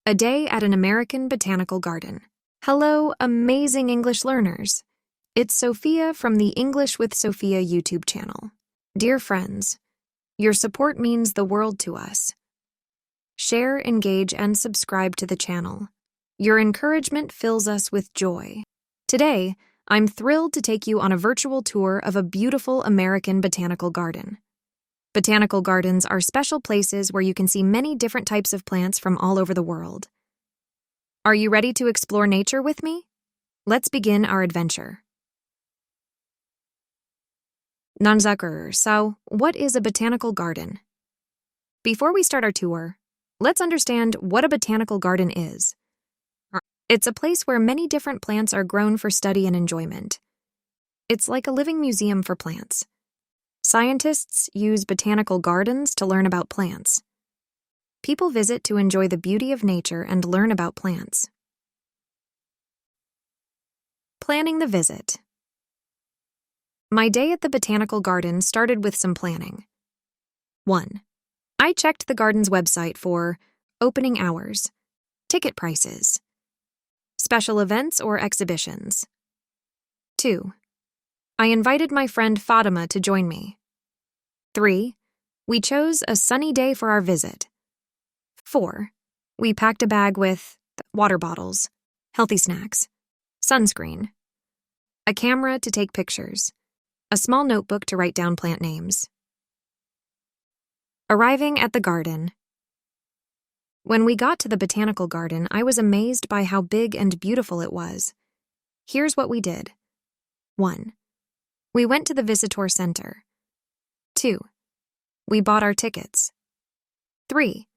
A day at an American botanical garden. Hello, amazing English learners. It's Sophia from the English with Sophia YouTube channel. Dear friends, your support means the world to us. Share, engage, and subscribe to the channel. Your encouragement fills us with joy. Today, I'm thrilled to take you on a virtual tour of a beautiful American botanical garden. Botanical gardens are special places where you can see many different types of plants from all over the world. Are you ready to explore nature with me? Let's begin our adventure. Nanzakur, so what is a botanical garden? Before we start our tour, let's understand what a botanical garden is. It's a place where many different plants are grown for study and enjoyment. It's like a living museum for plants. Scientists use botanical gardens to learn about plants. People visit to enjoy the beauty of nature and learn about plants. Planning the visit. My day at the botanical garden started with some planning. 1. I checked the garden's website for opening hours, ticket prices, special events or exhibitions. 2. I invited my friend Fatima to join me. 3. We chose a sunny day for our visit. 4. We packed a bag with water bottles, healthy snacks, sunscreen, a camera to take pictures, a small notebook to write down plant names. Arriving at the garden. When we got to the botanical garden, I was amazed by how big and beautiful it was. Here's what we did. 1. We went to the visitor center. 2. We bought our tickets. 3.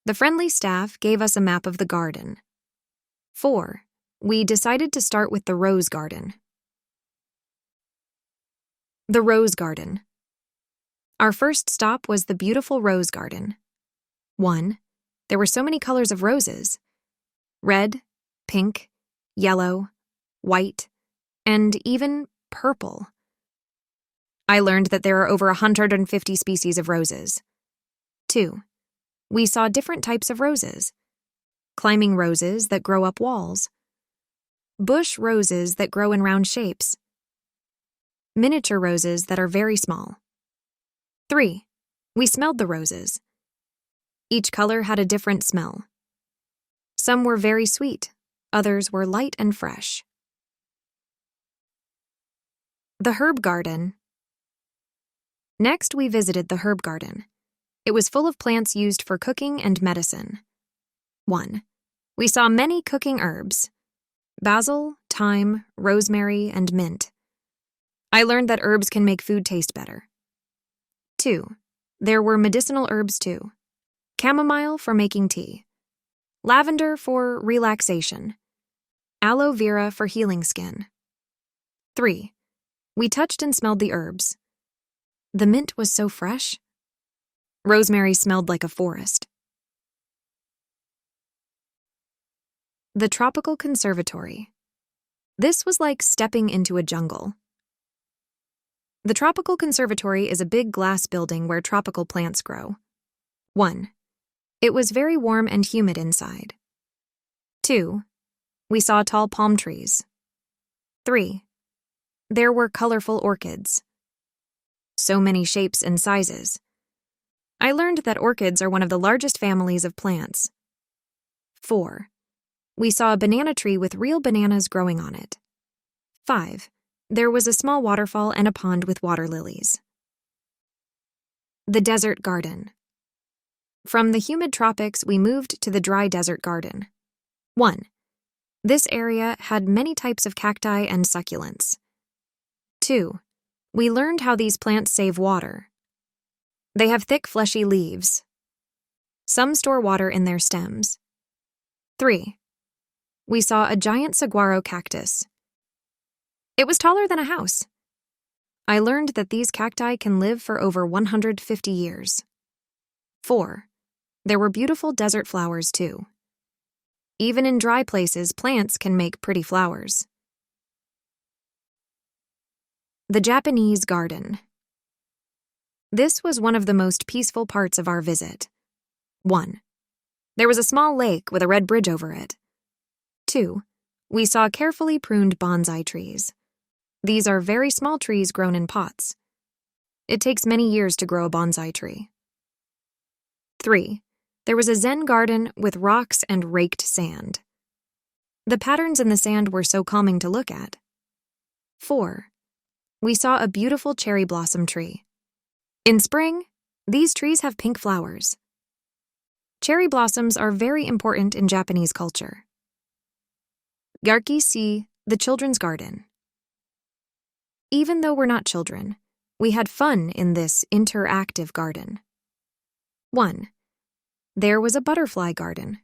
The friendly staff gave us a map of the garden. 4. We decided to start with the rose garden. The rose garden. Our first stop was the beautiful rose garden. 1. There were so many colors of roses. Red, pink, yellow, white, and even purple. I learned that there are over 150 species of roses. 2. We saw different types of roses. Climbing roses that grow up walls. Bush roses that grow in round shapes. Miniature roses that are very small. 3. We smelled the roses. Each color had a different smell. Some were very sweet, others were light and fresh. The herb garden. Next, we visited the herb garden. It was full of plants used for cooking and medicine. 1. We saw many cooking herbs: basil, thyme, rosemary, and mint. I learned that herbs can make food taste better. 2. There were medicinal herbs too. Chamomile for making tea. Lavender for relaxation. Aloe vera for healing skin. 3. We touched and smelled the herbs. The mint was so fresh. Rosemary smelled like a forest. The Tropical Conservatory. This was like stepping into a jungle. The Tropical Conservatory is a big glass building where tropical plants grow. 1. It was very warm and humid inside. 2. We saw tall palm trees. 3. There were colorful orchids. So many shapes and sizes. I learned that orchids are one of the largest families of plants. 4. We saw a banana tree with real bananas growing on it. 5. There was a small waterfall and a pond with water lilies. The desert garden. From the humid tropics, we moved to the dry desert garden. 1. This area had many types of cacti and succulents. 2. We learned how these plants save water. They have thick, fleshy leaves. Some store water in their stems. 3. We saw a giant saguaro cactus. It was taller than a house. I learned that these cacti can live for over 150 years. 4. There were beautiful desert flowers too. Even in dry places, plants can make pretty flowers. The Japanese garden. This was one of the most peaceful parts of our visit. 1. There was a small lake with a red bridge over it. 2. We saw carefully pruned bonsai trees. These are very small trees grown in pots. It takes many years to grow a bonsai tree. 3. There was a Zen garden with rocks and raked sand. The patterns in the sand were so calming to look at. 4. We saw a beautiful cherry blossom tree. In spring, these trees have pink flowers. Cherry blossoms are very important in Japanese culture. Garki-si, the children's garden. Even though we're not children, we had fun in this interactive garden. 1. There was a butterfly garden.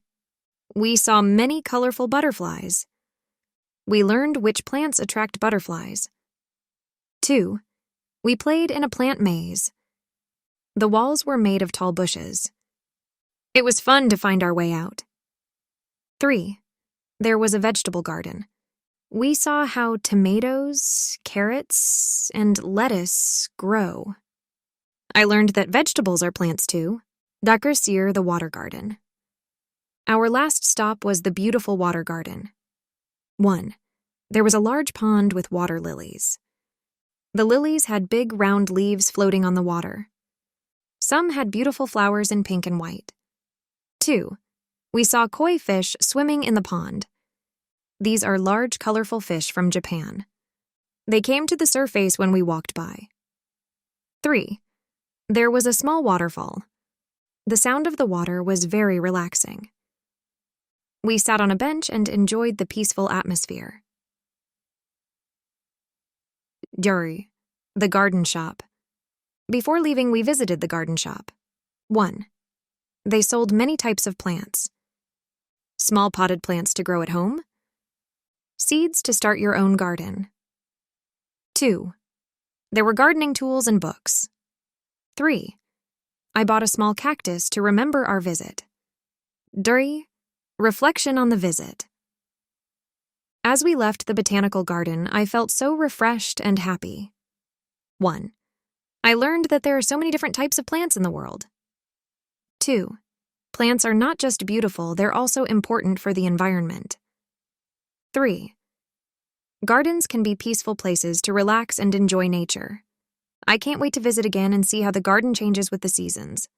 We saw many colorful butterflies. We learned which plants attract butterflies. 2. We played in a plant maze. The walls were made of tall bushes. It was fun to find our way out. 3. There was a vegetable garden. We saw how tomatoes, carrots, and lettuce grow. I learned that vegetables are plants too. Dakursir, the water garden. Our last stop was the beautiful water garden. 1. There was a large pond with water lilies. The lilies had big round leaves floating on the water. Some had beautiful flowers in pink and white. 2. We saw koi fish swimming in the pond. These are large, colorful fish from Japan. They came to the surface when we walked by. 3. There was a small waterfall. The sound of the water was very relaxing. We sat on a bench and enjoyed the peaceful atmosphere. Duri, the garden shop. Before leaving, we visited the garden shop. 1. They sold many types of plants. Small potted plants to grow at home. Seeds to start your own garden. 2. There were gardening tools and books. 3. I bought a small cactus to remember our visit. Duri, reflection on the visit. As we left the botanical garden, I felt so refreshed and happy. 1. I learned that there are so many different types of plants in the world. 2. Plants are not just beautiful, they're also important for the environment. 3. Gardens can be peaceful places to relax and enjoy nature. I can't wait to visit again and see how the garden changes with the seasons.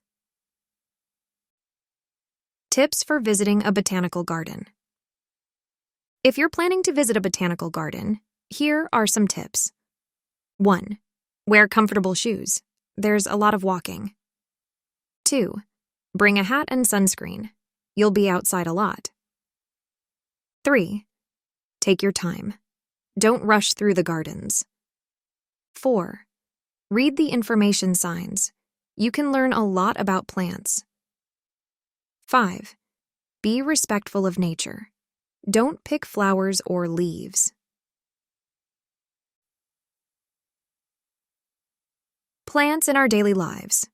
Tips for visiting a botanical garden. If you're planning to visit a botanical garden, here are some tips. 1. Wear comfortable shoes. There's a lot of walking. 2. Bring a hat and sunscreen. You'll be outside a lot. 3. Take your time. Don't rush through the gardens. 4. Read the information signs. You can learn a lot about plants. 5. Be respectful of nature. Don't pick flowers or leaves. Plants in our daily lives.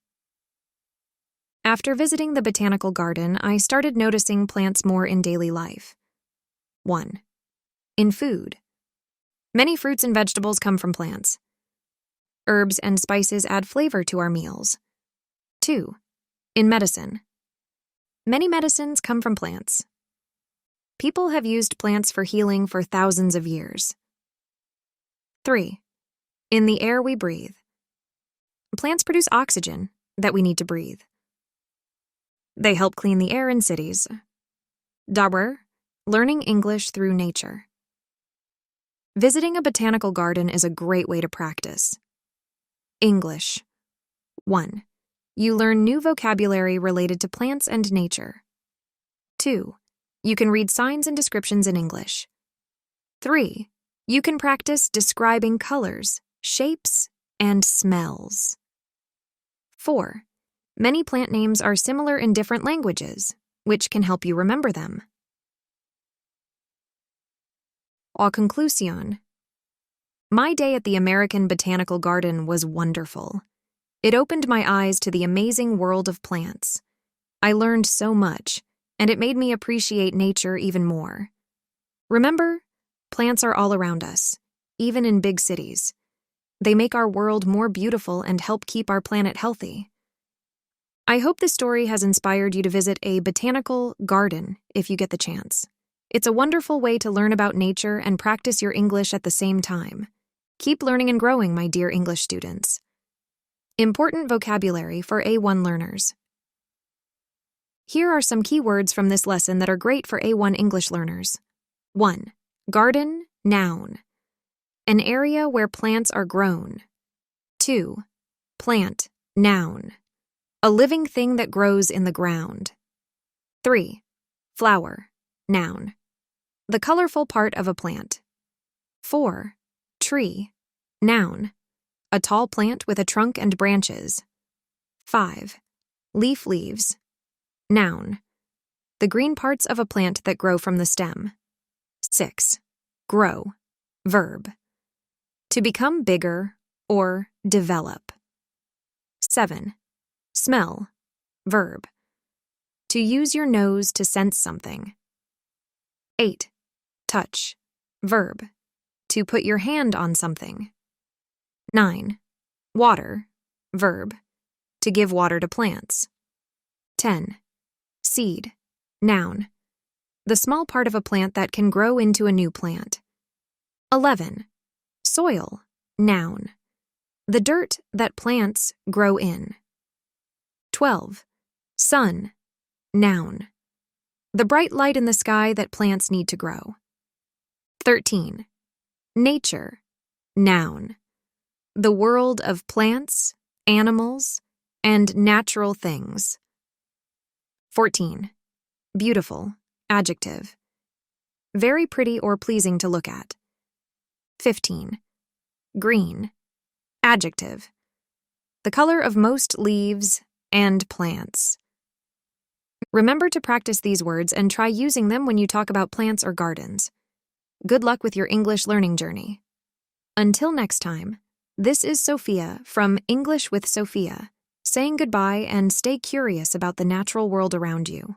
After visiting the botanical garden, I started noticing plants more in daily life. 1. In food. Many fruits and vegetables come from plants. Herbs and spices add flavor to our meals. 2. In medicine. Many medicines come from plants. People have used plants for healing for thousands of years. 3. In the air we breathe. Plants produce oxygen that we need to breathe. They help clean the air in cities. Daber, learning English through nature. Visiting a botanical garden is a great way to practice. English. 1. You learn new vocabulary related to plants and nature. 2. You can read signs and descriptions in English. 3. You can practice describing colors, shapes, and smells. 4. Many plant names are similar in different languages, which can help you remember them. A conclusión. My day at the American Botanical Garden was wonderful. It opened my eyes to the amazing world of plants. I learned so much, and it made me appreciate nature even more. Remember, plants are all around us, even in big cities. They make our world more beautiful and help keep our planet healthy. I hope this story has inspired you to visit a botanical garden if you get the chance. It's a wonderful way to learn about nature and practice your English at the same time. Keep learning and growing, my dear English students. Important vocabulary for A1 learners. Here are some key words from this lesson that are great for A1 English learners. 1. Garden, noun. An area where plants are grown. 2. Plant, noun. A living thing that grows in the ground. 3. Flower, noun. The colorful part of a plant. 4. Tree, noun. A tall plant with a trunk and branches. 5. Leaves, noun. The green parts of a plant that grow from the stem. 6. Grow, verb. To become bigger or develop. 7. Smell, verb. To use your nose to sense something. 8. Touch, verb. To put your hand on something. 9. Water, verb. To give water to plants. 10. Seed, noun. The small part of a plant that can grow into a new plant. 11. Soil, noun. The dirt that plants grow in. 12. Sun, noun. The bright light in the sky that plants need to grow. 13. Nature, noun. The world of plants, animals, and natural things. 14. Beautiful, adjective. Very pretty or pleasing to look at. 15. Green, adjective. The color of most leaves and plants. Remember to practice these words and try using them when you talk about plants or gardens. Good luck with your English learning journey. Until next time, this is Sophia from English with Sophia, saying goodbye and stay curious about the natural world around you.